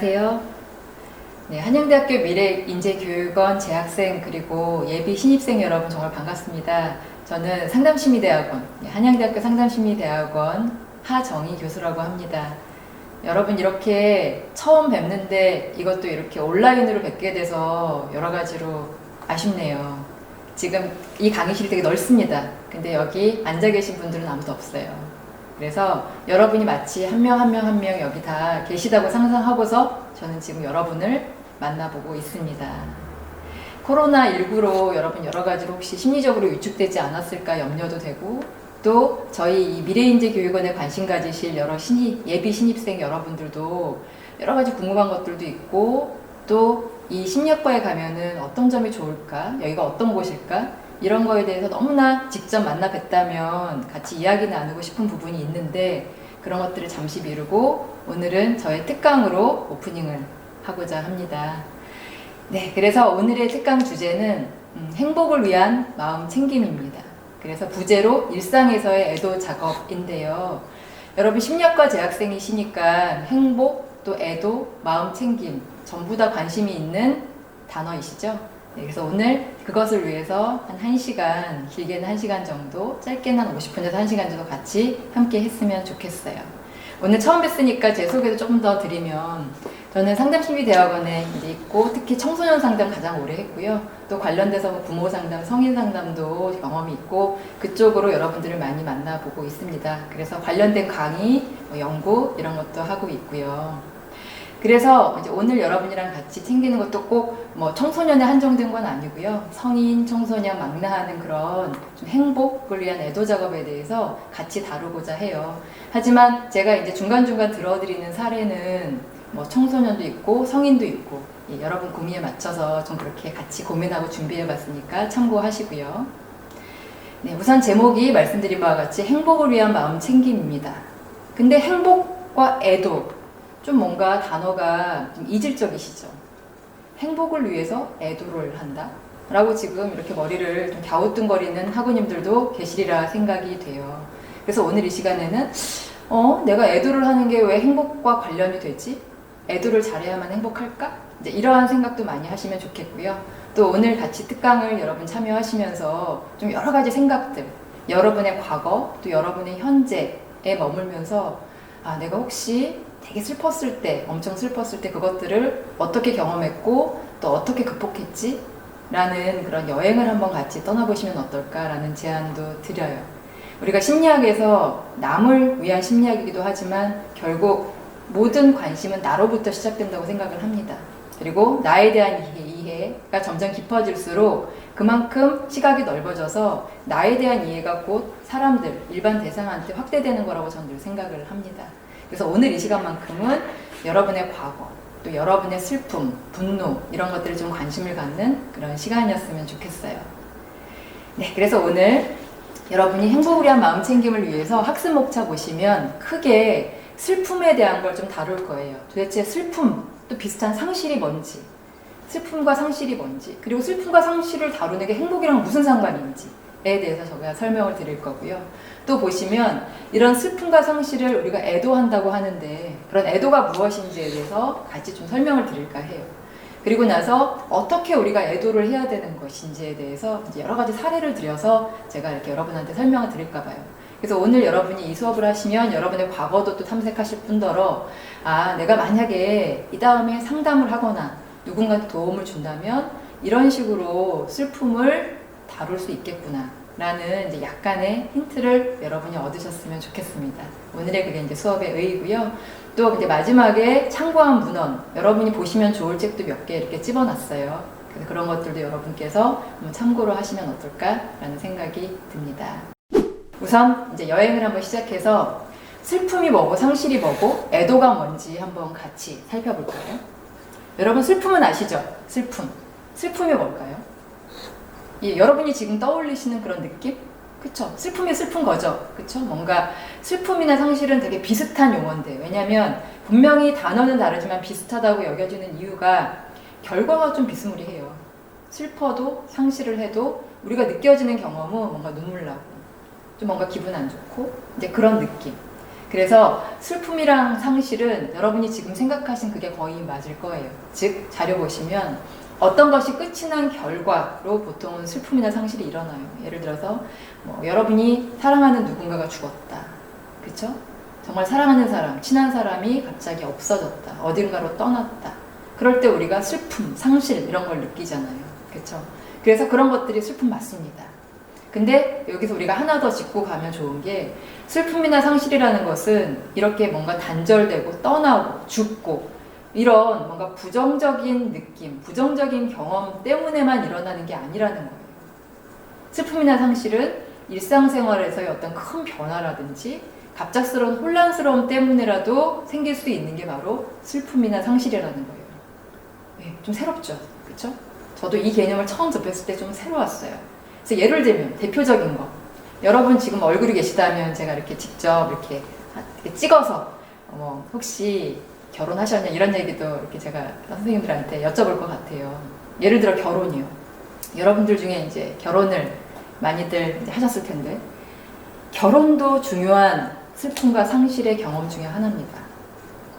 안녕하세요. 네, 한양대학교 미래인재교육원 재학생 그리고 예비 신입생 여러분 정말 반갑습니다. 저는 상담심리대학원, 한양대학교 상담심리대학원 하정희 교수라고 합니다. 여러분 이렇게 처음 뵙는데 이것도 이렇게 온라인으로 뵙게 돼서 여러 가지로 아쉽네요. 지금 이 강의실이 되게 넓습니다. 근데 여기 앉아 계신 분들은 아무도 없어요. 그래서 여러분이 마치 한 명 한 명 한 명 여기 다 계시다고 상상하고서 저는 지금 여러분을 만나보고 있습니다. 코로나19로 여러분 여러 가지로 혹시 심리적으로 위축되지 않았을까 염려도 되고, 또 저희 이 미래인재교육원에 관심 가지실 여러 예비 신입생 여러분들도 여러 가지 궁금한 것들도 있고, 또 이 심리학과에 가면은 어떤 점이 좋을까, 여기가 어떤 곳일까, 이런 거에 대해서 너무나 직접 만나 뵀다면 같이 이야기 나누고 싶은 부분이 있는데, 그런 것들을 잠시 미루고 오늘은 저의 특강으로 오프닝을 하고자 합니다. 네, 그래서 오늘의 특강 주제는 행복을 위한 마음 챙김입니다. 그래서 부제로 일상에서의 애도 작업인데요. 여러분 심리학과 재학생이시니까 행복, 또 애도, 마음 챙김 전부 다 관심이 있는 단어이시죠? 네, 그래서 오늘 그것을 위해서 한 1시간, 길게는 1시간 정도, 짧게는 한 50분에서 1시간 정도 같이 함께 했으면 좋겠어요. 오늘 처음 뵀으니까 제 소개도 조금 더 드리면, 저는 상담심리대학원에 이제 있고, 특히 청소년 상담 가장 오래 했고요. 또 관련돼서 부모 상담, 성인 상담도 경험이 있고, 그쪽으로 여러분들을 많이 만나보고 있습니다. 그래서 관련된 강의, 연구 이런 것도 하고 있고요. 그래서 이제 오늘 여러분이랑 같이 챙기는 것도 꼭 청소년에 한정된 건 아니고요. 성인, 청소년, 망라하는 그런 좀 행복을 위한 애도 작업에 대해서 같이 다루고자 해요. 하지만 제가 이제 중간중간 들어드리는 사례는 청소년도 있고 성인도 있고, 여러분 고민에 맞춰서 좀 그렇게 같이 고민하고 준비해 봤으니까 참고하시고요. 네, 우선 제목이 말씀드린 바와 같이 행복을 위한 마음 챙김입니다. 근데 행복과 애도 좀 뭔가 단어가 좀 이질적이시죠? 행복을 위해서 애도를 한다? 라고 지금 이렇게 머리를 좀 갸우뚱거리는 학우님들도 계시리라 생각이 돼요. 그래서 오늘 이 시간에는 내가 애도를 하는 게 왜 행복과 관련이 되지? 애도를 잘해야만 행복할까? 이제 이러한 생각도 많이 하시면 좋겠고요. 또 오늘 같이 특강을 여러분 참여하시면서 좀 여러 가지 생각들, 여러분의 과거, 또 여러분의 현재에 머물면서 내가 혹시 되게 슬펐을 때, 엄청 슬펐을 때 그것들을 어떻게 경험했고 또 어떻게 극복했지? 라는 그런 여행을 한번 같이 떠나보시면 어떨까라는 제안도 드려요. 우리가 심리학에서 남을 위한 심리학이기도 하지만 결국 모든 관심은 나로부터 시작된다고 생각을 합니다. 그리고 나에 대한 이해가 점점 깊어질수록 그만큼 시각이 넓어져서 나에 대한 이해가 곧 사람들, 일반 대상한테 확대되는 거라고 저는 늘 생각을 합니다. 그래서 오늘 이 시간만큼은 여러분의 과거, 또 여러분의 슬픔, 분노 이런 것들을 좀 관심을 갖는 그런 시간이었으면 좋겠어요. 네, 그래서 오늘 여러분이 행복을 위한 마음 챙김을 위해서 학습 목차 보시면 크게 슬픔에 대한 걸 좀 다룰 거예요. 도대체 슬픔, 또 비슷한 상실이 뭔지, 슬픔과 상실이 뭔지, 그리고 슬픔과 상실을 다루는 게 행복이랑 무슨 상관인지에 대해서 제가 설명을 드릴 거고요. 또 보시면 이런 슬픔과 상실을 우리가 애도한다고 하는데 그런 애도가 무엇인지에 대해서 같이 좀 설명을 드릴까 해요. 그리고 나서 어떻게 우리가 애도를 해야 되는 것인지에 대해서 이제 여러 가지 사례를 들여서 제가 이렇게 여러분한테 설명을 드릴까 봐요. 그래서 오늘 여러분이 이 수업을 하시면 여러분의 과거도 또 탐색하실 뿐더러 내가 만약에 이 다음에 상담을 하거나 누군가한테 도움을 준다면 이런 식으로 슬픔을 다룰 수 있겠구나 라는 이제 약간의 힌트를 여러분이 얻으셨으면 좋겠습니다. 오늘의 그게 이제 수업의 의의고요. 또 이제 마지막에 참고한 문헌, 여러분이 보시면 좋을 책도 몇 개 이렇게 집어놨어요. 그래서 그런 것들도 여러분께서 참고로 하시면 어떨까라는 생각이 듭니다. 우선 이제 여행을 한번 시작해서 슬픔이 뭐고 상실이 뭐고 애도가 뭔지 한번 같이 살펴볼까요? 여러분 슬픔은 아시죠? 슬픔이 뭘까요? 여러분이 지금 떠올리시는 그런 느낌? 그쵸? 슬픔이 슬픈 거죠? 그쵸? 뭔가 슬픔이나 상실은 되게 비슷한 용어인데, 왜냐면 분명히 단어는 다르지만 비슷하다고 여겨지는 이유가 결과가 좀 비스무리해요. 슬퍼도 상실을 해도 우리가 느껴지는 경험은 뭔가 눈물 나고 좀 뭔가 기분 안 좋고 이제 그런 느낌. 그래서 슬픔이랑 상실은 여러분이 지금 생각하신 그게 거의 맞을 거예요. 즉 자료 보시면 어떤 것이 끝이 난 결과로 보통은 슬픔이나 상실이 일어나요. 예를 들어서 여러분이 사랑하는 누군가가 죽었다. 그쵸? 정말 사랑하는 사람, 친한 사람이 갑자기 없어졌다. 어딘가로 떠났다. 그럴 때 우리가 슬픔, 상실 이런 걸 느끼잖아요. 그쵸? 그래서 그런 것들이 슬픔 맞습니다. 근데 여기서 우리가 하나 더 짚고 가면 좋은 게 슬픔이나 상실이라는 것은 이렇게 뭔가 단절되고 떠나고 죽고 이런 뭔가 부정적인 느낌, 부정적인 경험 때문에만 일어나는 게 아니라는 거예요. 슬픔이나 상실은 일상생활에서의 어떤 큰 변화라든지 갑작스러운 혼란스러움 때문에라도 생길 수 있는 게 바로 슬픔이나 상실이라는 거예요. 네, 좀 새롭죠? 그쵸? 저도 이 개념을 처음 접했을 때 좀 새로웠어요. 그래서 예를 들면 대표적인 거, 여러분 지금 얼굴이 계시다면 제가 이렇게 직접 이렇게 찍어서 혹시 결혼하셨냐 이런 얘기도 이렇게 제가 선생님들한테 여쭤볼 것 같아요. 예를 들어 결혼이요. 여러분들 중에 이제 결혼을 많이들 이제 하셨을 텐데 결혼도 중요한 슬픔과 상실의 경험 중에 하나입니다.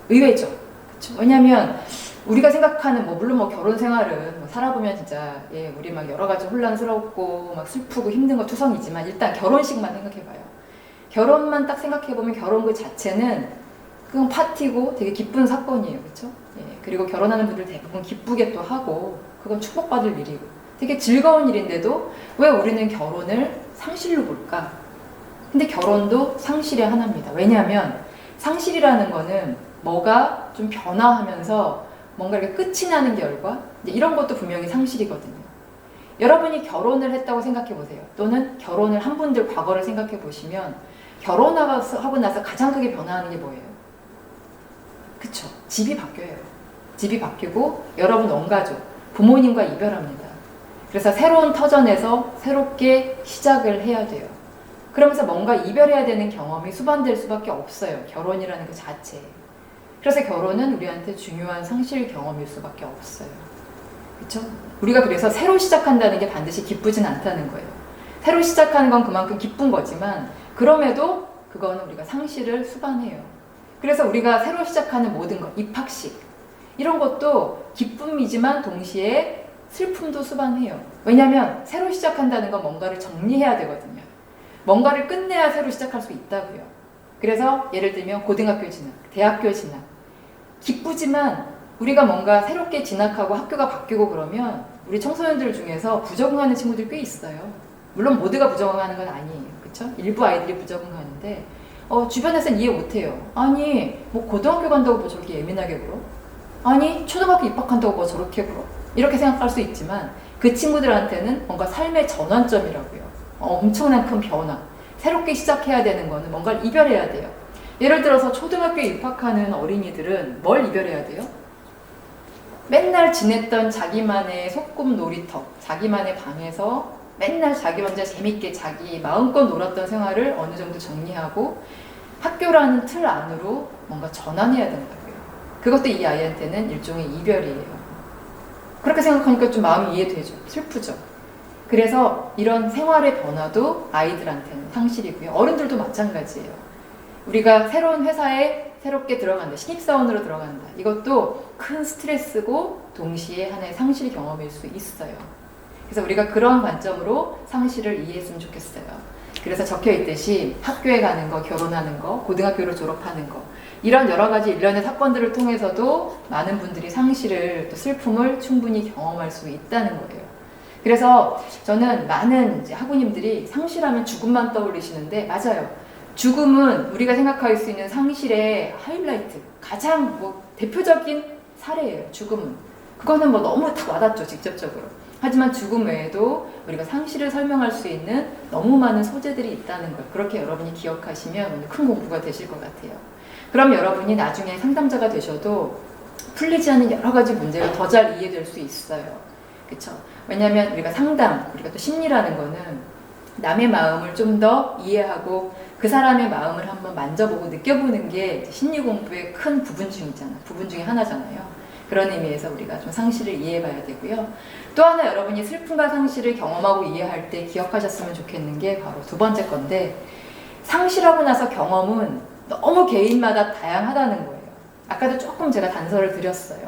의외죠. 그렇죠? 왜냐하면 우리가 생각하는 물론 결혼 생활은 살아보면 진짜 우리 막 여러 가지 혼란스럽고 막 슬프고 힘든 거 투성이지만 일단 결혼식만 생각해봐요. 결혼만 딱 생각해보면 결혼 그 자체는 그건 파티고 되게 기쁜 사건이에요. 그렇죠? 그리고 결혼하는 분들 대부분 기쁘게 또 하고 그건 축복받을 일이고 되게 즐거운 일인데도 왜 우리는 결혼을 상실로 볼까? 근데 결혼도 상실의 하나입니다. 왜냐하면 상실이라는 거는 뭐가 좀 변화하면서 뭔가 이렇게 끝이 나는 결과 이런 것도 분명히 상실이거든요. 여러분이 결혼을 했다고 생각해 보세요. 또는 결혼을 한 분들 과거를 생각해 보시면 결혼하고 나서 가장 크게 변화하는 게 뭐예요? 그쵸? 집이 바뀌어요. 집이 바뀌고 여러분 온 가족, 부모님과 이별합니다. 그래서 새로운 터전에서 새롭게 시작을 해야 돼요. 그러면서 뭔가 이별해야 되는 경험이 수반될 수밖에 없어요. 결혼이라는 그 자체에. 그래서 결혼은 우리한테 중요한 상실 경험일 수밖에 없어요. 그렇죠? 우리가 그래서 새로 시작한다는 게 반드시 기쁘진 않다는 거예요. 새로 시작하는 건 그만큼 기쁜 거지만 그럼에도 그거는 우리가 상실을 수반해요. 그래서 우리가 새로 시작하는 모든 것, 입학식 이런 것도 기쁨이지만 동시에 슬픔도 수반해요. 왜냐하면 새로 시작한다는 건 뭔가를 정리해야 되거든요. 뭔가를 끝내야 새로 시작할 수 있다고요. 그래서 예를 들면 고등학교 진학, 대학교 진학 기쁘지만 우리가 뭔가 새롭게 진학하고 학교가 바뀌고 그러면 우리 청소년들 중에서 부적응하는 친구들이 꽤 있어요. 물론 모두가 부적응하는 건 아니에요. 그렇죠? 일부 아이들이 부적응하는데 주변에서는 이해 못해요. 아니 고등학교 간다고 뭐 저렇게 예민하게 굴어? 아니 초등학교 입학한다고 뭐 저렇게 굴어? 이렇게 생각할 수 있지만 그 친구들한테는 뭔가 삶의 전환점이라고요. 엄청난 큰 변화. 새롭게 시작해야 되는 거는 뭔가를 이별해야 돼요. 예를 들어서 초등학교에 입학하는 어린이들은 뭘 이별해야 돼요? 맨날 지냈던 자기만의 소꿉 놀이터, 자기만의 방에서 맨날 자기 혼자 재밌게 자기 마음껏 놀았던 생활을 어느 정도 정리하고 학교라는 틀 안으로 뭔가 전환해야 된다고요. 그것도 이 아이한테는 일종의 이별이에요. 그렇게 생각하니까 좀 마음이 이해되죠. 슬프죠. 그래서 이런 생활의 변화도 아이들한테는 상실이고요. 어른들도 마찬가지예요. 우리가 새로운 회사에 새롭게 들어간다. 신입사원으로 들어간다. 이것도 큰 스트레스고 동시에 하나의 상실 경험일 수 있어요. 그래서 우리가 그런 관점으로 상실을 이해했으면 좋겠어요. 그래서 적혀있듯이 학교에 가는 거, 결혼하는 거, 고등학교를 졸업하는 거 이런 여러 가지 일련의 사건들을 통해서도 많은 분들이 상실을 또 슬픔을 충분히 경험할 수 있다는 거예요. 그래서 저는 많은 이제 학우님들이 상실하면 죽음만 떠올리시는데 맞아요. 죽음은 우리가 생각할 수 있는 상실의 하이라이트, 가장 대표적인 사례예요. 죽음은. 그거는 너무 다 와닿죠, 직접적으로. 하지만 죽음 외에도 우리가 상실을 설명할 수 있는 너무 많은 소재들이 있다는 걸 그렇게 여러분이 기억하시면 오늘 큰 공부가 되실 것 같아요. 그럼 여러분이 나중에 상담자가 되셔도 풀리지 않는 여러 가지 문제가 더 잘 이해될 수 있어요. 그렇죠? 왜냐하면 우리가 우리가 또 심리라는 거는 남의 마음을 좀 더 이해하고 그 사람의 마음을 한번 만져보고 느껴보는 게 심리 공부의 큰 부분 중에 하나잖아요. 그런 의미에서 우리가 좀 상실을 이해해봐야 되고요. 또 하나 여러분이 슬픔과 상실을 경험하고 이해할 때 기억하셨으면 좋겠는 게 바로 두 번째 건데 상실하고 나서 경험은 너무 개인마다 다양하다는 거예요. 아까도 조금 제가 단서를 드렸어요.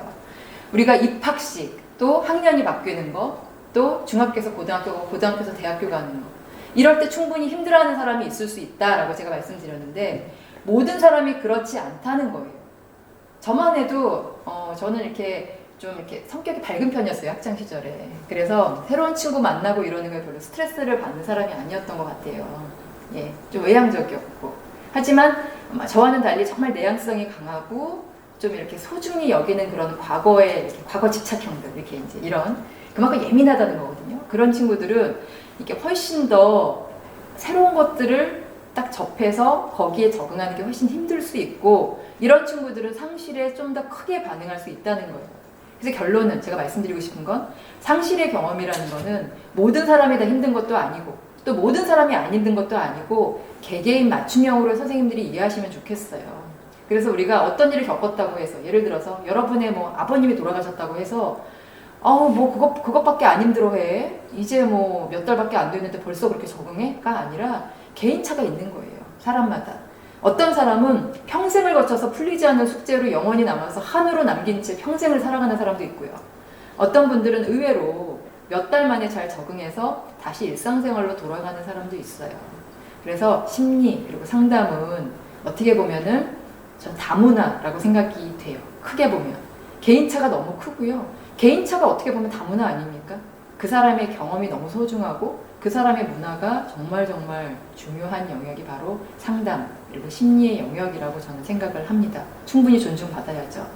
우리가 입학식, 또 학년이 바뀌는 거, 또 중학교에서 고등학교고 고등학교에서 대학교 가는 거. 이럴 때 충분히 힘들어하는 사람이 있을 수 있다라고 제가 말씀드렸는데 모든 사람이 그렇지 않다는 거예요. 저만 해도 저는 이렇게 좀 이렇게 성격이 밝은 편이었어요, 학창 시절에. 그래서 새로운 친구 만나고 이러는 거에 별로 스트레스를 받는 사람이 아니었던 것 같아요. 예, 좀 외향적이었고. 하지만 저와는 달리 정말 내향성이 강하고 좀 이렇게 소중히 여기는 그런 과거의 이렇게 과거 집착형들, 이렇게 이제 이런 그만큼 예민하다는 거거든요. 그런 친구들은 이게 훨씬 더 새로운 것들을 딱 접해서 거기에 적응하는 게 훨씬 힘들 수 있고, 이런 친구들은 상실에 좀 더 크게 반응할 수 있다는 거예요. 그래서 결론은 제가 말씀드리고 싶은 건, 상실의 경험이라는 거는 모든 사람이 다 힘든 것도 아니고 또 모든 사람이 안 힘든 것도 아니고 개개인 맞춤형으로 선생님들이 이해하시면 좋겠어요. 그래서 우리가 어떤 일을 겪었다고 해서, 예를 들어서 여러분의 뭐 아버님이 돌아가셨다고 해서 뭐 그것밖에 안 힘들어해, 이제 뭐 몇 달밖에 안 됐는데 벌써 그렇게 적응해?가 아니라 개인차가 있는 거예요. 사람마다. 어떤 사람은 평생을 거쳐서 풀리지 않는 숙제로 영원히 남아서 한으로 남긴 채 평생을 살아가는 사람도 있고요. 어떤 분들은 의외로 몇 달 만에 잘 적응해서 다시 일상생활로 돌아가는 사람도 있어요. 그래서 심리 그리고 상담은 어떻게 보면은 전 다문화라고 생각이 돼요. 크게 보면. 개인차가 너무 크고요. 개인차가 어떻게 보면 다문화 아닙니까? 그 사람의 경험이 너무 소중하고 그 사람의 문화가 정말 중요한 영역이 바로 상담 그리고 심리의 영역이라고 저는 생각을 합니다. 충분히 존중받아야죠.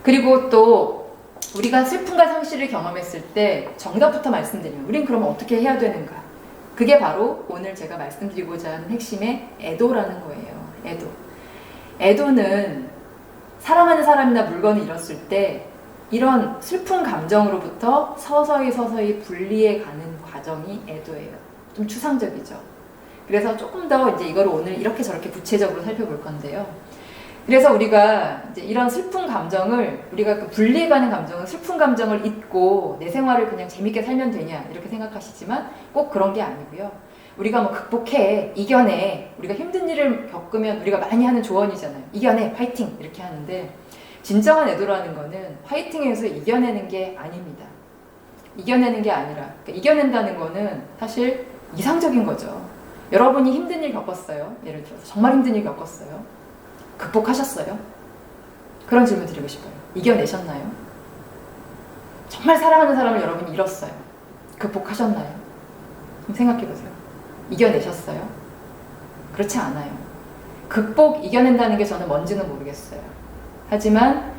그리고 또 우리가 슬픔과 상실을 경험했을 때 정답부터 말씀드리면 우린 그럼 어떻게 해야 되는가? 그게 바로 오늘 제가 말씀드리고자 하는 핵심의 애도라는 거예요. 애도는 사랑하는 사람이나 물건을 잃었을 때 이런 슬픈 감정으로부터 서서히 분리해 가는 과정이 애도예요. 좀 추상적이죠. 그래서 조금 더 이제 이걸 오늘 이렇게 저렇게 구체적으로 살펴볼 건데요. 그래서 우리가 이제 이런 슬픈 감정을, 우리가 그 분리해가는 감정은 슬픈 감정을 잊고 내 생활을 그냥 재밌게 살면 되냐 이렇게 생각하시지만 꼭 그런 게 아니고요. 우리가 뭐 극복해, 이겨내, 우리가 힘든 일을 겪으면 우리가 많이 하는 조언이잖아요. 이겨내, 파이팅 이렇게 하는데, 진정한 애도라는 거는 파이팅에서 이겨내는 게 아닙니다. 이겨내는 게 아니라, 그러니까 이겨낸다는 거는 사실 이상적인 거죠. 여러분이 힘든 일 겪었어요. 예를 들어서 정말 힘든 일 겪었어요. 극복하셨어요? 그런 질문 드리고 싶어요. 이겨내셨나요? 정말 사랑하는 사람을 여러분이 잃었어요. 극복하셨나요? 좀 생각해보세요. 이겨내셨어요? 그렇지 않아요. 극복, 이겨낸다는 게 저는 뭔지는 모르겠어요. 하지만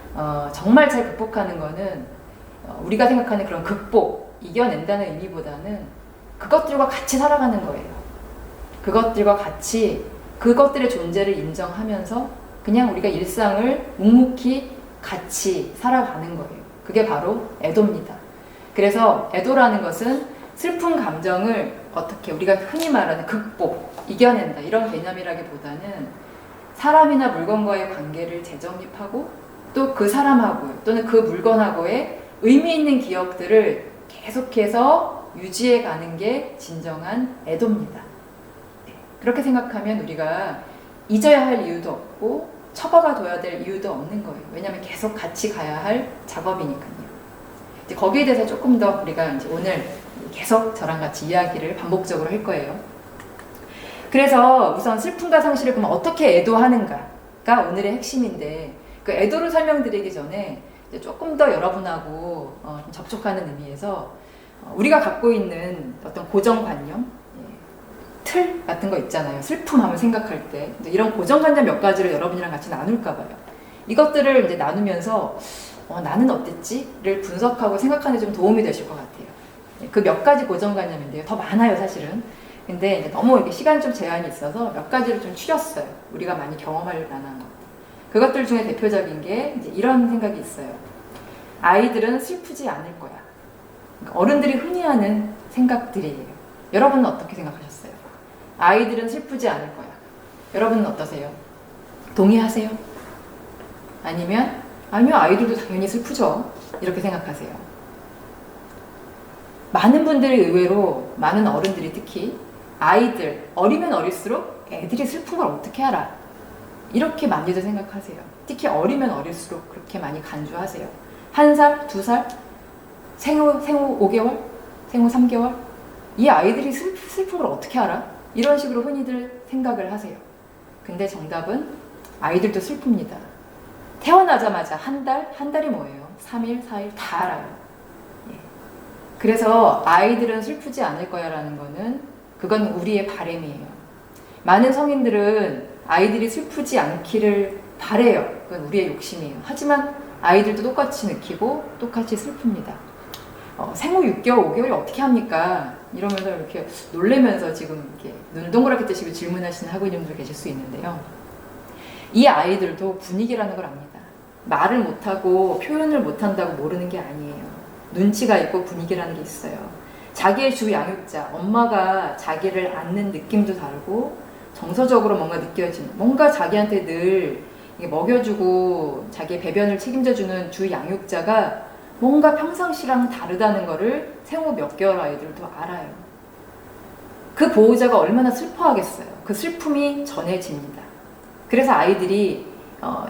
정말 잘 극복하는 거는 우리가 생각하는 그런 극복, 이겨낸다는 의미보다는 그것들과 같이 살아가는 거예요. 그것들과 같이 그것들의 존재를 인정하면서 그냥 우리가 일상을 묵묵히 같이 살아가는 거예요. 그게 바로 애도입니다. 그래서 애도라는 것은 슬픈 감정을 어떻게 우리가 흔히 말하는 극복, 이겨낸다 이런 개념이라기보다는 사람이나 물건과의 관계를 재정립하고 또 그 사람하고 또는 그 물건하고의 의미 있는 기억들을 계속해서 유지해가는 게 진정한 애도입니다. 그렇게 생각하면 우리가 잊어야 할 이유도 없고 처박아 둬야 될 이유도 없는 거예요. 왜냐하면 계속 같이 가야 할 작업이니까요. 이제 거기에 대해서 조금 더 우리가 이제 오늘 계속 저랑 같이 이야기를 반복적으로 할 거예요. 그래서 우선 슬픔과 상실을 그럼 어떻게 애도하는가가 오늘의 핵심인데, 그 애도를 설명드리기 전에 이제 조금 더 여러분하고 좀 접촉하는 의미에서 우리가 갖고 있는 어떤 고정관념, 틀 같은 거 있잖아요. 슬픔하면 생각할 때 이런 고정관념 몇 가지를 여러분이랑 같이 나눌까 봐요. 이것들을 이제 나누면서 나는 어땠지?를 분석하고 생각하는 데 좀 도움이 되실 것 같아요. 그 몇 가지 고정관념인데요. 더 많아요, 사실은. 근데 이제 너무 이렇게 시간 좀 제한이 있어서 몇 가지를 좀 추렸어요. 우리가 많이 경험할 만한 것. 그것들 중에 대표적인 게 이제 이런 생각이 있어요. 아이들은 슬프지 않을 거야. 그러니까 어른들이 흔히 하는 생각들이에요. 여러분은 어떻게 생각하셨어요? 아이들은 슬프지 않을 거야. 여러분은 어떠세요? 동의하세요? 아니면 아니요, 아이들도 당연히 슬프죠. 이렇게 생각하세요. 많은 분들이 의외로, 많은 어른들이 특히 아이들, 어리면 어릴수록 애들이 슬픈 걸 어떻게 알아? 이렇게 많이들 생각하세요. 특히 어리면 어릴수록 그렇게 많이 간주하세요. 1살, 2살, 생후 5개월, 생후 3개월, 이 아이들이 슬픈 걸 어떻게 알아? 이런 식으로 흔히들 생각을 하세요. 근데 정답은 아이들도 슬픕니다. 태어나자마자 한 달이 뭐예요? 3일, 4일 다 알아요. 예. 그래서 아이들은 슬프지 않을 거야 라는 거는 그건 우리의 바람이에요. 많은 성인들은 아이들이 슬프지 않기를 바래요. 그건 우리의 욕심이에요. 하지만 아이들도 똑같이 느끼고 똑같이 슬픕니다. 생후 6개월, 5개월이 어떻게 합니까? 이러면서 이렇게 놀래면서 지금 이렇게 눈을 동그랗게 뜨시고 질문하시는 학우님들 계실 수 있는데요. 이 아이들도 분위기라는 걸 압니다. 말을 못하고 표현을 못한다고 모르는 게 아니에요. 눈치가 있고 분위기라는 게 있어요. 자기의 주 양육자, 엄마가 자기를 안는 느낌도 다르고 정서적으로 뭔가 느껴지는, 뭔가 자기한테 늘 먹여주고 자기의 배변을 책임져주는 주 양육자가 뭔가 평상시랑 다르다는 거를 생후 몇 개월 아이들도 알아요. 그 보호자가 얼마나 슬퍼하겠어요. 그 슬픔이 전해집니다. 그래서 아이들이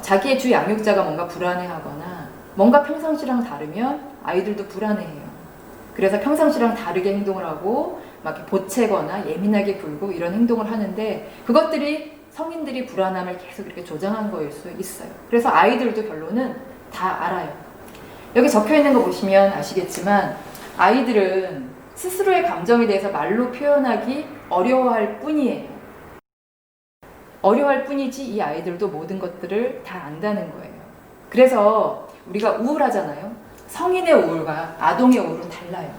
자기의 주 양육자가 뭔가 불안해하거나 뭔가 평상시랑 다르면 아이들도 불안해해요. 그래서 평상시랑 다르게 행동을 하고 막 이렇게 보채거나 예민하게 굴고 이런 행동을 하는데 그것들이 성인들이 불안함을 계속 이렇게 조장한 거일 수 있어요. 그래서 아이들도 결론은 다 알아요. 여기 적혀 있는 거 보시면 아시겠지만 아이들은 스스로의 감정에 대해서 말로 표현하기 어려워할 뿐이에요. 어려워할 뿐이지 이 아이들도 모든 것들을 다 안다는 거예요. 그래서 우리가 우울하잖아요. 성인의 우울과 아동의 우울은 달라요.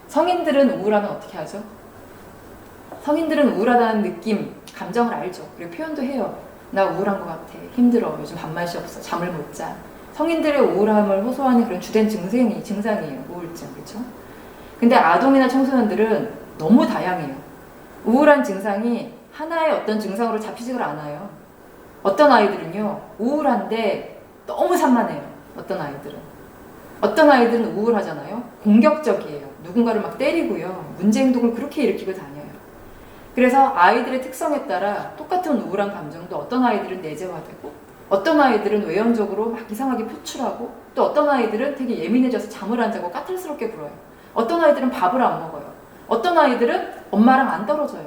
성인들은 우울하면 어떻게 하죠? 성인들은 우울하다는 느낌, 감정을 알죠. 그리고 표현도 해요. 나 우울한 것 같아. 힘들어. 요즘 밥맛이 없어. 잠을 못 자. 성인들의 우울함을 호소하는 그런 주된 증상이에요. 우울증. 그렇죠? 근데 아동이나 청소년들은 너무 다양해요. 우울한 증상이 하나의 어떤 증상으로 잡히지를 않아요. 어떤 아이들은요, 우울한데 너무 산만해요. 어떤 아이들은 우울하잖아요. 공격적이에요. 누군가를 막 때리고요. 문제 행동을 그렇게 일으키고 다녀요. 그래서 아이들의 특성에 따라 똑같은 우울한 감정도 어떤 아이들은 내재화되고 어떤 아이들은 외연적으로 막 이상하게 표출하고 또 어떤 아이들은 되게 예민해져서 잠을 안 자고 까탈스럽게 굴어요. 어떤 아이들은 밥을 안 먹어요. 어떤 아이들은 엄마랑 안 떨어져요.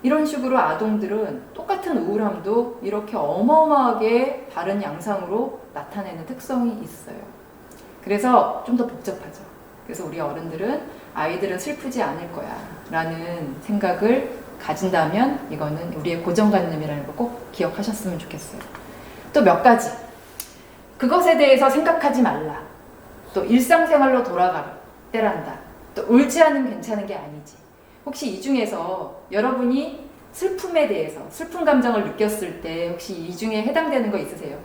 이런 식으로 아동들은 똑같은 우울함도 이렇게 어마어마하게 다른 양상으로 나타내는 특성이 있어요. 그래서 좀 더 복잡하죠. 그래서 우리 어른들은 아이들은 슬프지 않을 거야 라는 생각을 가진다면 이거는 우리의 고정관념이라는 걸 꼭 기억하셨으면 좋겠어요. 또 몇 가지. 그것에 대해서 생각하지 말라. 또 일상생활로 돌아가라. 때란다. 또 울지 않으면 괜찮은 게 아니지. 혹시 이 중에서 여러분이 슬픔에 대해서 슬픈 감정을 느꼈을 때 혹시 이 중에 해당되는 거 있으세요?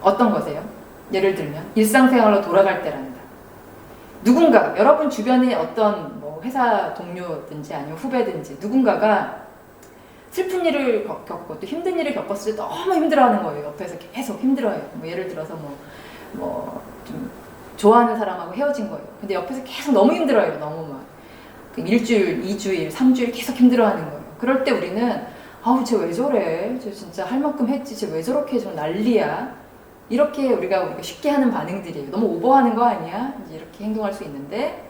어떤 거세요? 예를 들면 일상생활로 돌아갈 때란다. 누군가 여러분 주변에 어떤 뭐 회사 동료든지 아니면 후배든지 누군가가 슬픈 일을 겪고 또 힘든 일을 겪었을 때 너무 힘들어하는 거예요. 옆에서 계속 힘들어요. 뭐 예를 들어서 좀 좋아하는 사람하고 헤어진 거예요. 근데 옆에서 계속 너무 힘들어요. 너무 막 1주일, 2주일, 3주일 계속 힘들어하는 거예요. 그럴 때 우리는 아우 쟤 왜 저래? 쟤 진짜 할 만큼 했지. 쟤 왜 저렇게 좀 난리야? 이렇게 우리가 쉽게 하는 반응들이에요. 너무 오버하는 거 아니야? 이제 이렇게 행동할 수 있는데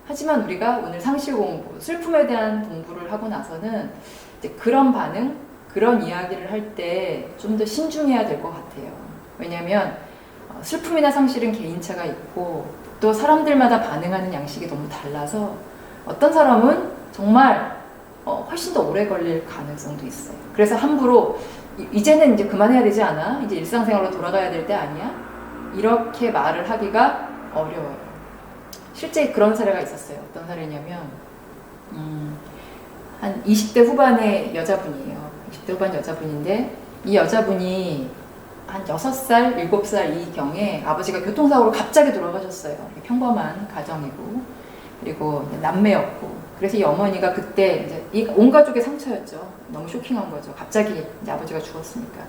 하지만 우리가 오늘 상실 공부, 슬픔에 대한 공부를 하고 나서는 이제 그런 반응, 그런 이야기를 할 때 좀 더 신중해야 될 것 같아요. 왜냐하면 슬픔이나 상실은 개인차가 있고 또 사람들마다 반응하는 양식이 너무 달라서 어떤 사람은 정말 훨씬 더 오래 걸릴 가능성도 있어요. 그래서 함부로 이제는 이제 그만해야 되지 않아? 이제 일상생활로 돌아가야 될 때 아니야? 이렇게 말을 하기가 어려워요. 실제 그런 사례가 있었어요. 어떤 사례냐면 한 20대 후반의 여자분이에요. 20대 후반 여자분인데 이 여자분이 한 6살, 7살 이 경에 아버지가 교통사고로 갑자기 돌아가셨어요. 평범한 가정이고 그리고 남매였고 그래서 이 어머니가 그때 이제 온 가족의 상처였죠. 너무 쇼킹한 거죠. 갑자기 이제 아버지가 죽었으니까.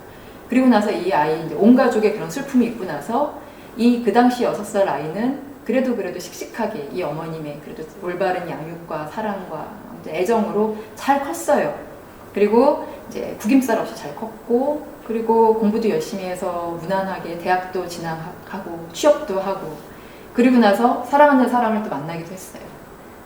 그리고 나서 이 아이 이제 온 가족의 그런 슬픔이 있고 나서 그 당시 6살 아이는 그래도 씩씩하게 이 어머님의 그래도 올바른 양육과 사랑과 애정으로 잘 컸어요. 그리고 이제 구김살 없이 잘 컸고, 그리고 공부도 열심히 해서 무난하게 대학도 진학하고 취업도 하고, 그리고 나서 사랑하는 사람을 또 만나기도 했어요.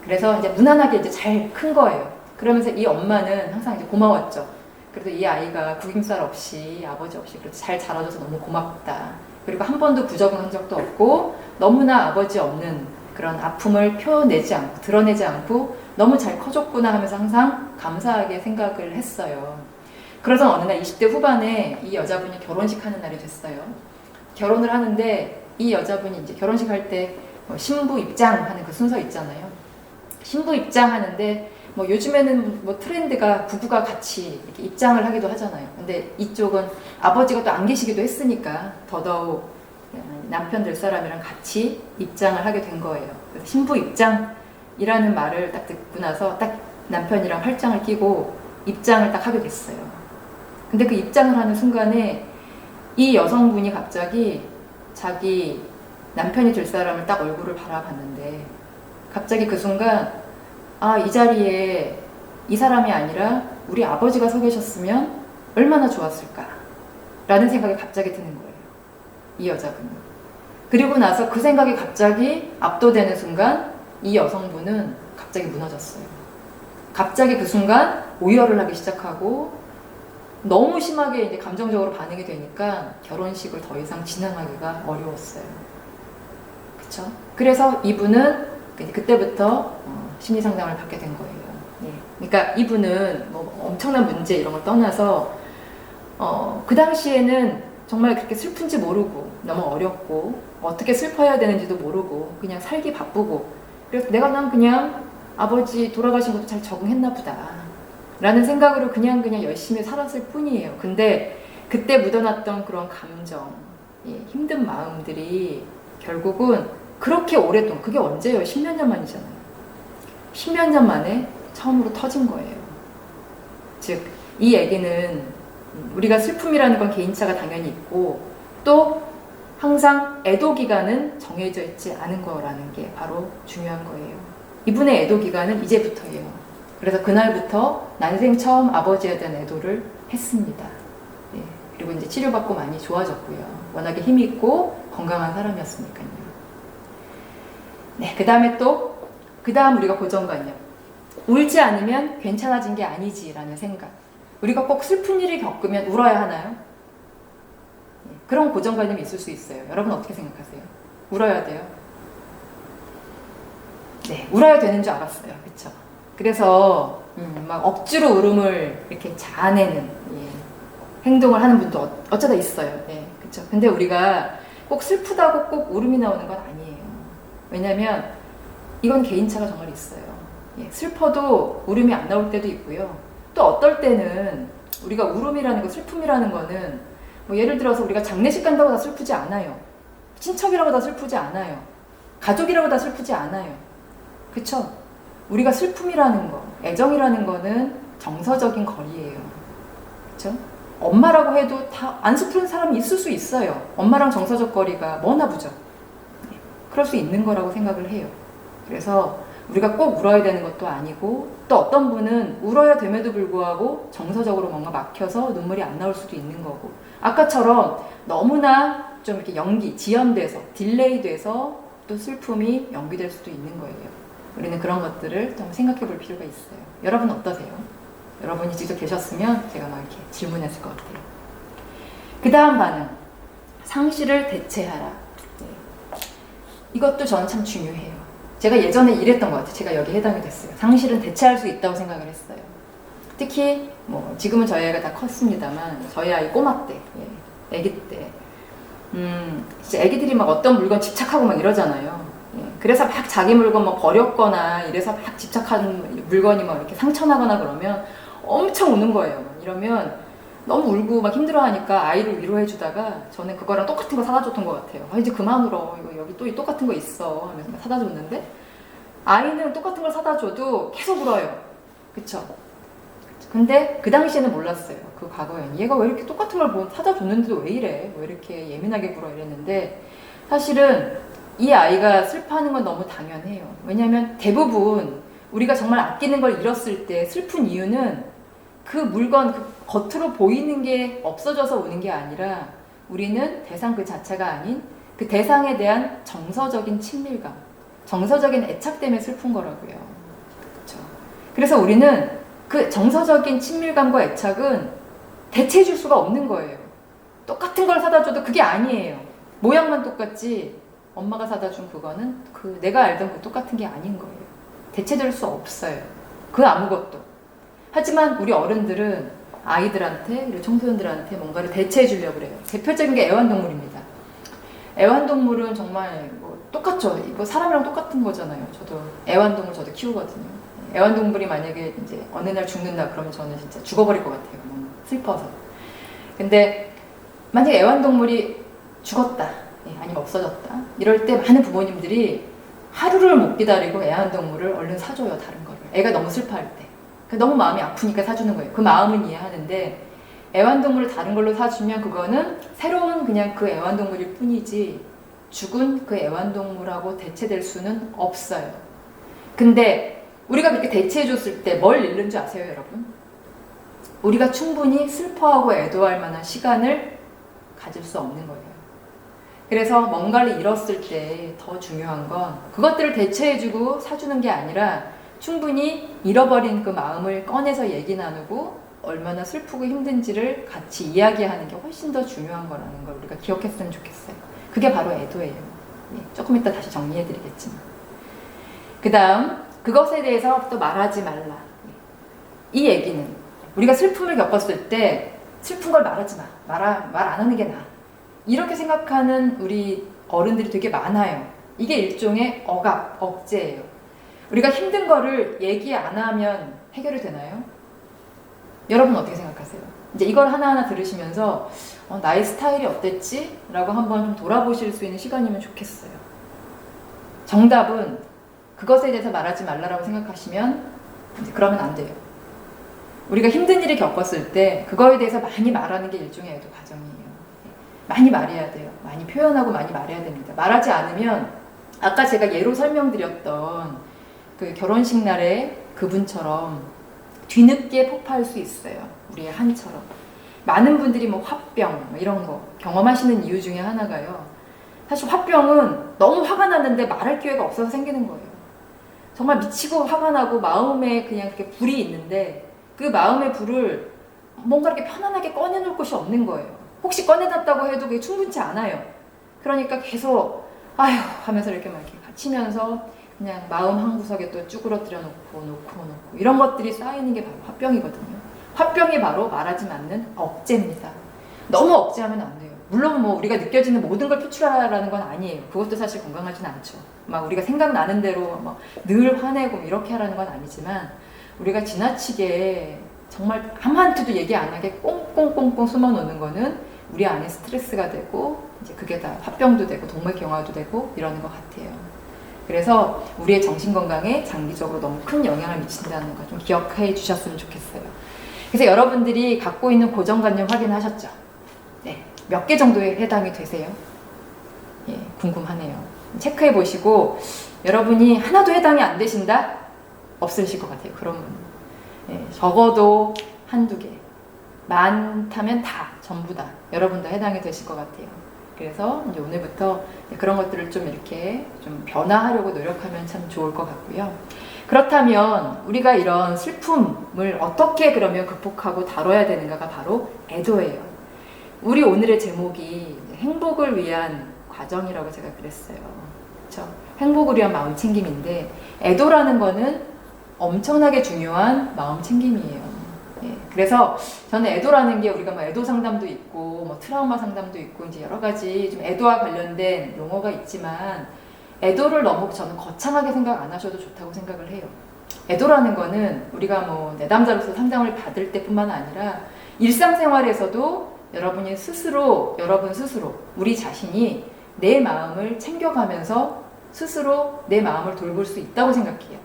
그래서 이제 무난하게 이제 잘 큰 거예요. 그러면서 이 엄마는 항상 이제 고마웠죠. 그래도 이 아이가 구김살 없이, 아버지 없이 그래도 잘 자라줘서 너무 고맙다. 그리고 한 번도 부적응 한 적도 없고, 너무나 아버지 없는 그런 아픔을 표내지 않고, 드러내지 않고 너무 잘 커줬구나 하면서 항상 감사하게 생각을 했어요. 그러던 어느 날 20대 후반에 이 여자분이 결혼식 하는 날이 됐어요. 결혼을 하는데 이 여자분이 이제 결혼식 할 때 신부 입장하는 그 순서 있잖아요. 신부 입장하는데 뭐 요즘에는 뭐 트렌드가 부부가 같이 이렇게 입장을 하기도 하잖아요. 근데 이쪽은 아버지가 또 안 계시기도 했으니까 더더욱 남편 될 사람이랑 같이 입장을 하게 된 거예요. 그래서 신부 입장이라는 말을 딱 듣고 나서 딱 남편이랑 팔짱을 끼고 입장을 딱 하게 됐어요. 근데 그 입장을 하는 순간에 이 여성분이 갑자기 자기 남편이 될 사람을 딱 얼굴을 바라봤는데, 갑자기 그 순간 아, 이 자리에 이 사람이 아니라 우리 아버지가 서 계셨으면 얼마나 좋았을까 라는 생각이 갑자기 드는 거예요, 이 여자분은. 그리고 나서 그 생각이 갑자기 압도되는 순간 이 여성분은 갑자기 무너졌어요. 갑자기 그 순간 오열을 하기 시작하고 너무 심하게 이제 감정적으로 반응이 되니까 결혼식을 더 이상 진행하기가 어려웠어요. 그쵸? 그래서 이분은 그때부터 심리 상담을 받게 된 거예요. 예. 그러니까 이분은 뭐 엄청난 문제 이런 걸 떠나서 그 당시에는 정말 그렇게 슬픈지 모르고 너무 어렵고 어떻게 슬퍼야 되는지도 모르고 그냥 살기 바쁘고, 그래서 난 그냥 아버지 돌아가신 것도 잘 적응했나 보다 라는 생각으로 그냥 열심히 살았을 뿐이에요. 근데 그때 묻어놨던 그런 감정, 예, 힘든 마음들이 결국은 그렇게 오랫동안, 그게 언제예요? 10몇 년 만이잖아요. 10몇 년 만에 처음으로 터진 거예요. 즉, 이 얘기는 우리가 슬픔이라는 건 개인차가 당연히 있고 또 항상 애도 기간은 정해져 있지 않은 거라는 게 바로 중요한 거예요. 이분의 애도 기간은 이제부터예요. 그래서 그날부터 난생 처음 아버지에 대한 애도를 했습니다. 예. 그리고 이제 치료받고 많이 좋아졌고요. 워낙에 힘이 있고 건강한 사람이었으니까요. 네, 그 다음 우리가 고정관념. 울지 않으면 괜찮아진 게 아니지라는 생각. 우리가 꼭 슬픈 일을 겪으면 울어야 하나요? 예, 그런 고정관념이 있을 수 있어요. 여러분 어떻게 생각하세요? 울어야 돼요? 네, 울어야 되는 줄 알았어요. 그쵸? 그래서 막 억지로 울음을 이렇게 자아내는, 예, 행동을 하는 분도 어쩌다 있어요. 예, 그쵸? 근데 우리가 꼭 슬프다고 꼭 울음이 나오는 건 아니에요. 왜냐면 이건 개인차가 정말 있어요. 예, 슬퍼도 울음이 안 나올 때도 있고요. 또 어떨 때는 우리가 울음이라는 거, 슬픔이라는 거는 뭐 예를 들어서 우리가 장례식 간다고 다 슬프지 않아요. 친척이라고 다 슬프지 않아요. 가족이라고 다 슬프지 않아요. 그쵸? 우리가 슬픔이라는 거, 애정이라는 거는 정서적인 거리예요. 그쵸? 엄마라고 해도 다 안 슬픈 사람이 있을 수 있어요. 엄마랑 정서적 거리가 뭐나 보죠. 그럴 수 있는 거라고 생각을 해요. 그래서 우리가 꼭 울어야 되는 것도 아니고, 또 어떤 분은 울어야 됨에도 불구하고 정서적으로 뭔가 막혀서 눈물이 안 나올 수도 있는 거고, 아까처럼 너무나 좀 이렇게 지연돼서 딜레이 돼서 또 슬픔이 연기될 수도 있는 거예요. 우리는 그런 것들을 좀 생각해 볼 필요가 있어요. 여러분 어떠세요? 여러분이 직접 계셨으면 제가 막 이렇게 질문했을 것 같아요. 그 다음 반응. 상실을 대체하라. 네. 이것도 저는 참 중요해요. 제가 예전에 이랬던 것 같아요. 제가 여기 해당이 됐어요. 상실은 대체할 수 있다고 생각을 했어요. 특히 뭐 지금은 저희 아이가 다 컸습니다만 저희 아이 꼬마 때, 예, 아기 때, 진짜 아기들이 막 어떤 물건 집착하고 막 이러잖아요. 예, 그래서 막 자기 물건 뭐 버렸거나 이래서 막 집착한 물건이 막 이렇게 상처나거나 그러면 엄청 우는 거예요. 이러면 너무 울고 막 힘들어하니까 아이를 위로해주다가 저는 그거랑 똑같은 거 사다 줬던 것 같아요. 아, 이제 그만 울어. 이거 여기 또 똑같은 거 있어. 하면서 사다 줬는데 아이는 똑같은 걸 사다 줘도 계속 울어요. 그쵸? 근데 그 당시에는 몰랐어요. 그 과거에는 얘가 왜 이렇게 똑같은 걸 사다 줬는데도 왜 이래? 왜 이렇게 예민하게 굴어? 이랬는데 사실은 이 아이가 슬퍼하는 건 너무 당연해요. 왜냐하면 대부분 우리가 정말 아끼는 걸 잃었을 때 슬픈 이유는 그 물건, 그 겉으로 보이는 게 없어져서 오는 게 아니라 우리는 대상 그 자체가 아닌 그 대상에 대한 정서적인 친밀감, 정서적인 애착 때문에 슬픈 거라고요. 그렇죠? 그래서 우리는 그 정서적인 친밀감과 애착은 대체해 줄 수가 없는 거예요. 똑같은 걸 사다 줘도 그게 아니에요. 모양만 똑같지 엄마가 사다 준 그거는 그 내가 알던 그 똑같은 게 아닌 거예요. 대체될 수 없어요. 그 아무것도. 하지만 우리 어른들은 아이들한테 그리고 청소년들한테 뭔가를 대체해 주려고 그래요. 대표적인 게 애완동물입니다. 애완동물은 정말 뭐 똑같죠. 이거 사람이랑 똑같은 거잖아요. 저도 애완동물 저도 키우거든요. 애완동물이 만약에 이제 어느 날 죽는다 그러면 저는 진짜 죽어버릴 것 같아요. 너무 슬퍼서. 근데 만약에 애완동물이 죽었다, 아니면 없어졌다 이럴 때 많은 부모님들이 하루를 못 기다리고 애완동물을 얼른 사줘요. 다른 거를. 애가 너무 슬퍼할 때. 너무 마음이 아프니까 사주는 거예요. 그 마음은 이해하는데 애완동물을 다른 걸로 사주면 그거는 새로운 그냥 그 애완동물일 뿐이지 죽은 그 애완동물하고 대체될 수는 없어요. 근데 우리가 그렇게 대체해줬을 때 뭘 잃는 줄 아세요, 여러분? 우리가 충분히 슬퍼하고 애도할 만한 시간을 가질 수 없는 거예요. 그래서 뭔가를 잃었을 때 더 중요한 건 그것들을 대체해주고 사주는 게 아니라 충분히 잃어버린 그 마음을 꺼내서 얘기 나누고 얼마나 슬프고 힘든지를 같이 이야기하는 게 훨씬 더 중요한 거라는 걸 우리가 기억했으면 좋겠어요. 그게 바로 애도예요. 조금 이따 다시 정리해드리겠지만. 그 다음 그것에 대해서 또 말하지 말라. 이 얘기는 우리가 슬픔을 겪었을 때 슬픈 걸 말하지 마. 말 안 하는 게 나아. 이렇게 생각하는 우리 어른들이 되게 많아요. 이게 일종의 억압, 억제예요. 우리가 힘든 거를 얘기 안 하면 해결이 되나요? 여러분 어떻게 생각하세요? 이제 이걸 하나하나 들으시면서 나의 스타일이 어땠지? 라고 한번 좀 돌아보실 수 있는 시간이면 좋겠어요. 정답은 그것에 대해서 말하지 말라라고 생각하시면 이제 그러면 안 돼요. 우리가 힘든 일을 겪었을 때 그거에 대해서 많이 말하는 게 일종의 애도 과정이에요. 많이 말해야 돼요. 많이 표현하고 많이 말해야 됩니다. 말하지 않으면 아까 제가 예로 설명드렸던 그 결혼식 날에 그분처럼 뒤늦게 폭파할 수 있어요. 우리의 한처럼. 많은 분들이 뭐 화병 이런 거 경험하시는 이유 중에 하나가요. 사실 화병은 너무 화가 났는데 말할 기회가 없어서 생기는 거예요. 정말 미치고 화가 나고 마음에 그냥 그렇게 불이 있는데 그 마음의 불을 뭔가 이렇게 편안하게 꺼내놓을 곳이 없는 거예요. 혹시 꺼내놨다고 해도 그게 충분치 않아요. 그러니까 계속 아휴 하면서 이렇게 막 이렇게 갇히면서 그냥 마음 한 구석에 또 쭈그러뜨려 놓고 이런 것들이 쌓이는 게 바로 화병이거든요. 화병이 바로 말하지 않는 억제입니다. 너무 억제하면 안 돼요. 물론 뭐 우리가 느껴지는 모든 걸 표출하라는 건 아니에요. 그것도 사실 건강하진 않죠. 막 우리가 생각나는 대로 막 늘 화내고 이렇게 하라는 건 아니지만 우리가 지나치게 정말 아무한테도 얘기 안 하게 꽁꽁꽁꽁 숨어놓는 거는 우리 안에 스트레스가 되고 이제 그게 다 화병도 되고 동맥경화도 되고 이러는 것 같아요. 그래서 우리의 정신건강에 장기적으로 너무 큰 영향을 미친다는 거 좀 기억해 주셨으면 좋겠어요. 그래서 여러분들이 갖고 있는 고정관념 확인하셨죠? 네, 몇 개 정도에 해당이 되세요? 예, 궁금하네요. 체크해 보시고 여러분이 하나도 해당이 안 되신다? 없으실 것 같아요. 그런 분. 예, 적어도 한두 개. 많다면 다, 전부 다. 여러분 다 해당이 되실 것 같아요. 그래서 이제 오늘부터 그런 것들을 좀 이렇게 좀 변화하려고 노력하면 참 좋을 것 같고요. 그렇다면 우리가 이런 슬픔을 어떻게 그러면 극복하고 다뤄야 되는가가 바로 애도예요. 우리 오늘의 제목이 행복을 위한 과정이라고 제가 그랬어요. 그렇죠? 행복을 위한 마음 챙김인데 애도라는 거는 엄청나게 중요한 마음 챙김이에요. 예, 그래서 저는 애도라는 게 우리가 뭐 애도 상담도 있고 뭐 트라우마 상담도 있고 이제 여러 가지 좀 애도와 관련된 용어가 있지만 애도를 너무 저는 거창하게 생각 안 하셔도 좋다고 생각을 해요. 애도라는 거는 우리가 뭐 내담자로서 상담을 받을 때뿐만 아니라 일상생활에서도 여러분 스스로 우리 자신이 내 마음을 챙겨가면서 스스로 내 마음을 돌볼 수 있다고 생각해요.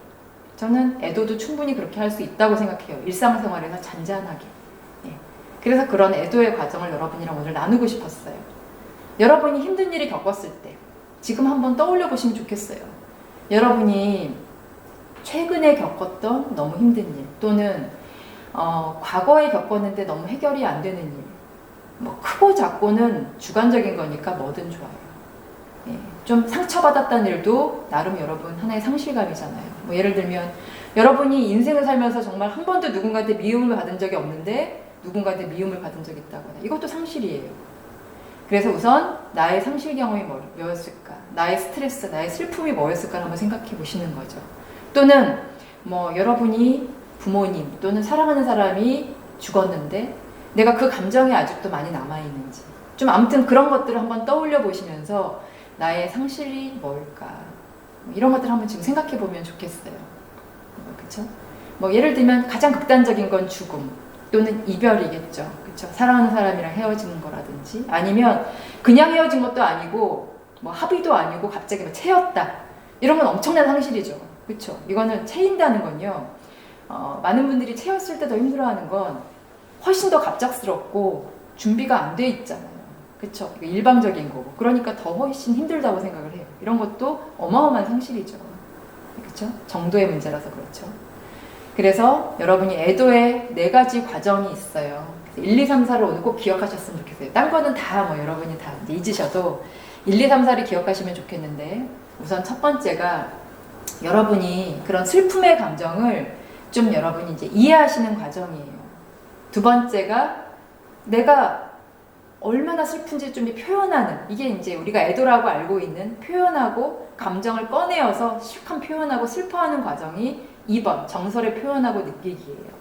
저는 애도도 충분히 그렇게 할 수 있다고 생각해요. 일상생활에서 잔잔하게. 예. 그래서 그런 애도의 과정을 여러분이랑 오늘 나누고 싶었어요. 여러분이 힘든 일을 겪었을 때 지금 한번 떠올려 보시면 좋겠어요. 여러분이 최근에 겪었던 너무 힘든 일 또는 과거에 겪었는데 너무 해결이 안 되는 일. 뭐 크고 작고는 주관적인 거니까 뭐든 좋아요. 예, 좀 상처받았다는 일도 나름 여러분 하나의 상실감이잖아요. 뭐 예를 들면 여러분이 인생을 살면서 정말 한 번도 누군가한테 미움을 받은 적이 없는데 누군가한테 미움을 받은 적이 있다거나 이것도 상실이에요. 그래서 우선 나의 상실 경험이 뭐였을까? 나의 스트레스, 나의 슬픔이 뭐였을까? 한번 생각해 보시는 거죠. 또는 뭐 여러분이 부모님 또는 사랑하는 사람이 죽었는데 내가 그 감정이 아직도 많이 남아있는지 좀 아무튼 그런 것들을 한번 떠올려 보시면서 나의 상실이 뭘까? 이런 것들을 한번 지금 생각해 보면 좋겠어요. 그렇죠? 뭐 예를 들면 가장 극단적인 건 죽음 또는 이별이겠죠. 그렇죠? 사랑하는 사람이랑 헤어지는 거라든지 아니면 그냥 헤어진 것도 아니고 뭐 합의도 아니고 갑자기 뭐 채였다. 이런 건 엄청난 상실이죠. 그렇죠? 이거는 채인다는 건요. 많은 분들이 채였을 때 더 힘들어하는 건 훨씬 더 갑작스럽고 준비가 안 돼 있잖아요. 그렇죠? 일방적인 거고. 그러니까 더 훨씬 힘들다고 생각을 해요. 이런 것도 어마어마한 상실이죠. 그렇죠? 정도의 문제라서 그렇죠. 그래서 여러분이 애도의 4가지 과정이 있어요. 1, 2, 3, 4를 오늘 꼭 기억하셨으면 좋겠어요. 딴 거는 다 뭐 여러분이 다 잊으셔도 1, 2, 3, 4를 기억하시면 좋겠는데 우선 첫 번째가 여러분이 그런 슬픔의 감정을 좀 여러분이 이제 이해하시는 과정이에요. 두 번째가 내가 얼마나 슬픈지 좀 표현하는 이게 이제 우리가 애도라고 알고 있는 표현하고 감정을 꺼내어서 실컷 표현하고 슬퍼하는 과정이 2번 정서를 표현하고 느끼기예요.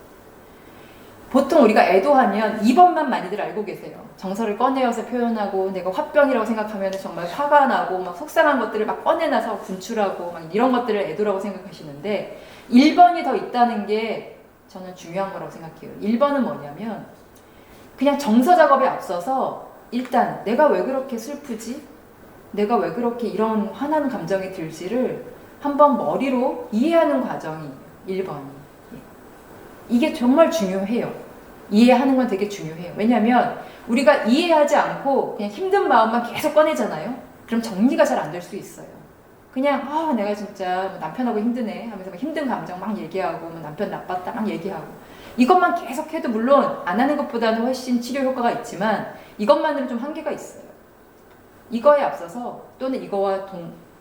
보통 우리가 애도하면 2번만 많이들 알고 계세요. 정서를 꺼내어서 표현하고 내가 화병이라고 생각하면 정말 화가 나고 막 속상한 것들을 막 꺼내놔서 분출하고 막 이런 것들을 애도라고 생각하시는데 1번이 더 있다는 게 저는 중요한 거라고 생각해요. 1번은 뭐냐면 그냥 정서 작업에 앞서서 일단 내가 왜 그렇게 슬프지? 내가 왜 그렇게 이런 화나는 감정이 들지를 한번 머리로 이해하는 과정이 1번이. 이게 정말 중요해요. 이해하는 건 되게 중요해요. 왜냐하면 우리가 이해하지 않고 그냥 힘든 마음만 계속 꺼내잖아요. 그럼 정리가 잘 안 될 수 있어요. 그냥 내가 진짜 남편하고 힘드네 하면서 막 힘든 감정 막 얘기하고 남편 나빴다 막 얘기하고 이것만 계속 해도 물론 안 하는 것보다는 훨씬 치료 효과가 있지만 이것만으로 좀 한계가 있어요. 이거에 앞서서 또는 이거와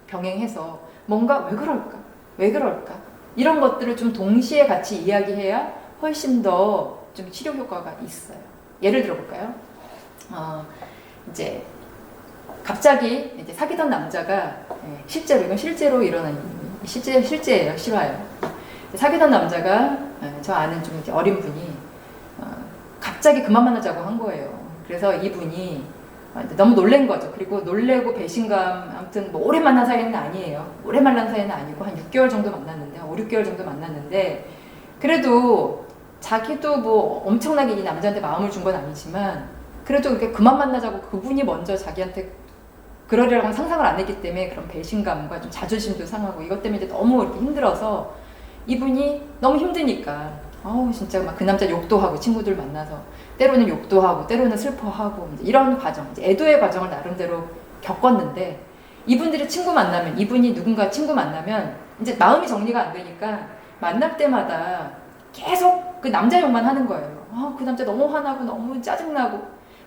병행해서 뭔가 왜 그럴까? 왜 그럴까? 이런 것들을 좀 동시에 같이 이야기해야 훨씬 더 좀 치료 효과가 있어요. 예를 들어볼까요? 이제 갑자기 이제 사귀던 남자가 이건 실제로 일어난 실제예요. 실화예요. 사귀던 남자가 저 아는 좀 이제 어린 분이 갑자기 그만 만나자고 한 거예요. 그래서 이분이 너무 놀란 거죠. 그리고 놀래고 배신감 아무튼 뭐 오래 만난 사이는 아니에요. 오래 만난 사이는 아니고 한 6개월 정도 만났는데 5, 6개월 정도 만났는데 그래도 자기도 뭐 엄청나게 이 남자한테 마음을 준 건 아니지만 그래도 그렇게 그만 만나자고 그분이 먼저 자기한테 그러려고 상상을 안 했기 때문에 그런 배신감과 좀 자존심도 상하고 이것 때문에 이제 너무 이렇게 힘들어서 이분이 너무 힘드니까 진짜 막 그 남자 욕도 하고 친구들 만나서 때로는 욕도 하고 때로는 슬퍼하고 이런 과정, 이제 애도의 과정을 나름대로 겪었는데 이분들이 이분이 누군가 친구 만나면 이제 마음이 정리가 안 되니까 만날 때마다 계속 그 남자 욕만 하는 거예요. 그 남자 너무 화나고 너무 짜증나고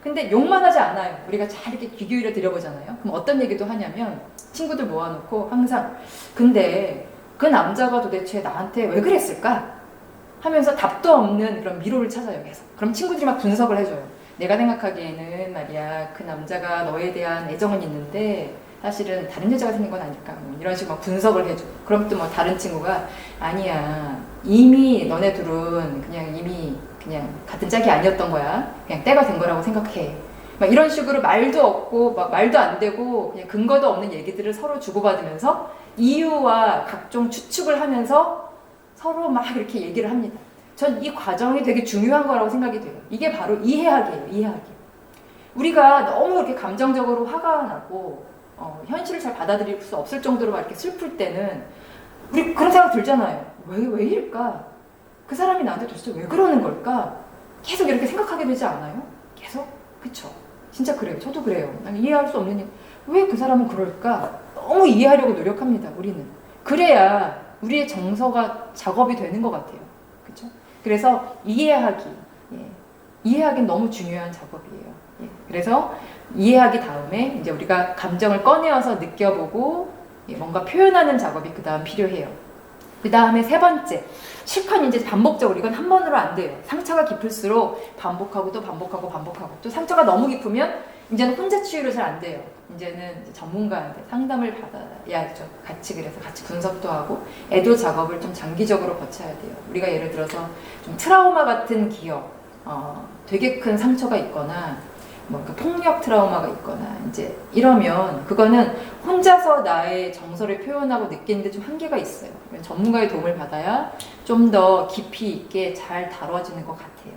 근데 욕만 하지 않아요. 우리가 잘 이렇게 귀 기울여 들여보잖아요. 그럼 어떤 얘기도 하냐면 친구들 모아놓고 항상 근데 그 남자가 도대체 나한테 왜 그랬을까? 하면서 답도 없는 그런 미로를 찾아요. 계속. 그럼 친구들이 막 분석을 해줘요. 내가 생각하기에는 말이야 그 남자가 너에 대한 애정은 있는데 사실은 다른 여자가 생긴 건 아닐까 이런 식으로 막 분석을 해줘. 그럼 또 뭐 다른 친구가 아니야 이미 너네 둘은 그냥 같은 짝이 아니었던 거야. 그냥 때가 된 거라고 생각해. 막 이런 식으로 말도 없고 막 말도 안 되고 그냥 근거도 없는 얘기들을 서로 주고받으면서 이유와 각종 추측을 하면서 서로 막 이렇게 얘기를 합니다. 전 이 과정이 되게 중요한 거라고 생각이 돼요. 이게 바로 이해하기예요. 이해하기. 우리가 너무 이렇게 감정적으로 화가 나고 현실을 잘 받아들일 수 없을 정도로 막 이렇게 슬플 때는 우리 그런 생각 들잖아요. 왜 이럴까? 그 사람이 나한테 도대체 왜 그러는 걸까? 계속 이렇게 생각하게 되지 않아요? 계속? 그쵸? 진짜 그래요. 저도 그래요. 난 이해할 수 없는 왜 그 사람은 그럴까? 너무 이해하려고 노력합니다. 우리는. 그래야 우리의 정서가 작업이 되는 것 같아요. 그쵸? 그래서 이해하기. 예. 이해하기는 너무 중요한 작업이에요. 예. 그래서 이해하기 다음에 이제 우리가 감정을 꺼내어서 느껴보고 예. 뭔가 표현하는 작업이 그 다음 필요해요. 그 다음에 세 번째. 실컷 이제 반복적으로 이건 한 번으로 안 돼요. 상처가 깊을수록 반복하고 또 반복하고 반복하고 또 상처가 너무 깊으면 이제는 혼자 치유를 잘 안 돼요. 이제는 이제 전문가한테 상담을 받아야죠. 그래서 같이 분석도 하고 애도 작업을 좀 장기적으로 거쳐야 돼요. 우리가 예를 들어서 좀 트라우마 같은 기억, 되게 큰 상처가 있거나 뭐 폭력 트라우마가 있거나 이제 이러면 그거는 혼자서 나의 정서를 표현하고 느끼는데 좀 한계가 있어요. 전문가의 도움을 받아야 좀 더 깊이 있게 잘 다뤄지는 것 같아요.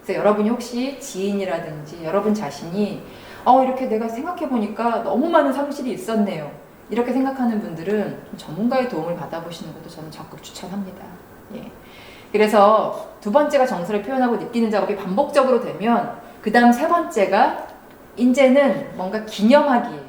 그래서 여러분이 혹시 지인이라든지 여러분 자신이 이렇게 내가 생각해보니까 너무 많은 상실이 있었네요. 이렇게 생각하는 분들은 전문가의 도움을 받아보시는 것도 저는 적극 추천합니다. 예. 그래서 두 번째가 정서를 표현하고 느끼는 작업이 반복적으로 되면 그 다음 세 번째가 이제는 뭔가 기념하기예요.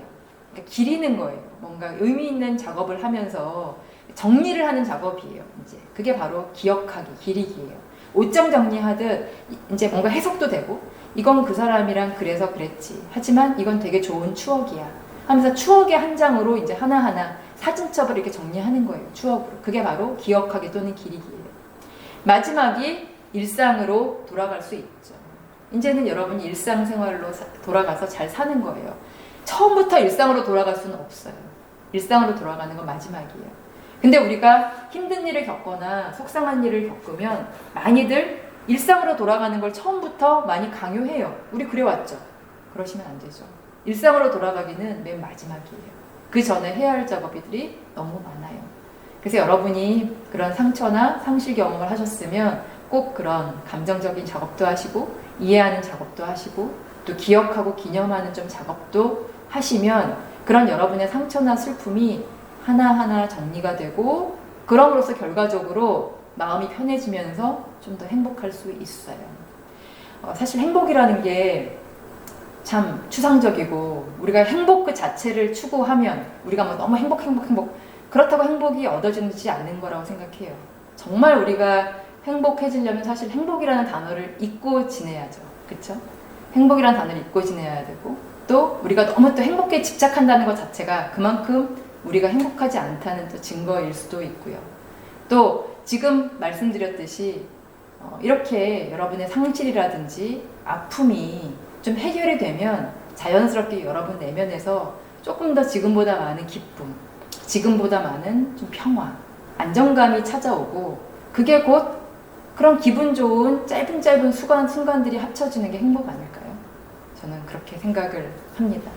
그러니까 기리는 거예요. 뭔가 의미 있는 작업을 하면서 정리를 하는 작업이에요. 이제 그게 바로 기억하기, 기리기예요. 옷장 정리하듯 이제 뭔가 해석도 되고 이건 그 사람이랑 그래서 그랬지. 하지만 이건 되게 좋은 추억이야. 하면서 추억의 한 장으로 이제 하나하나 사진첩을 이렇게 정리하는 거예요. 추억으로. 그게 바로 기억하기 또는 기리기예요. 마지막이 일상으로 돌아갈 수 있죠. 이제는 여러분이 일상생활로 돌아가서 잘 사는 거예요. 처음부터 일상으로 돌아갈 수는 없어요. 일상으로 돌아가는 건 마지막이에요. 근데 우리가 힘든 일을 겪거나 속상한 일을 겪으면 많이들 일상으로 돌아가는 걸 처음부터 많이 강요해요. 우리 그래왔죠? 그러시면 안 되죠. 일상으로 돌아가기는 맨 마지막이에요. 그 전에 해야 할 작업들이 너무 많아요. 그래서 여러분이 그런 상처나 상실 경험을 하셨으면 꼭 그런 감정적인 작업도 하시고 이해하는 작업도 하시고 또 기억하고 기념하는 좀 작업도 하시면 그런 여러분의 상처나 슬픔이 하나하나 정리가 되고 그럼으로써 결과적으로 마음이 편해지면서 좀 더 행복할 수 있어요. 사실 행복이라는 게 참 추상적이고 우리가 행복 그 자체를 추구하면 우리가 뭐 너무 행복 그렇다고 행복이 얻어지지 않는 거라고 생각해요. 정말 우리가 행복해지려면 사실 행복이라는 단어를 잊고 지내야죠. 그렇죠? 행복이라는 단어를 잊고 지내야 되고 또 우리가 너무 또 행복에 집착한다는 것 자체가 그만큼 우리가 행복하지 않다는 또 증거일 수도 있고요. 또 지금 말씀드렸듯이 이렇게 여러분의 상실이라든지 아픔이 좀 해결이 되면 자연스럽게 여러분 내면에서 조금 더 지금보다 많은 기쁨, 지금보다 많은 좀 평화, 안정감이 찾아오고 그게 곧 그런 기분 좋은 짧은 순간들이 합쳐지는 게 행복 아닐까요? 저는 그렇게 생각을 합니다.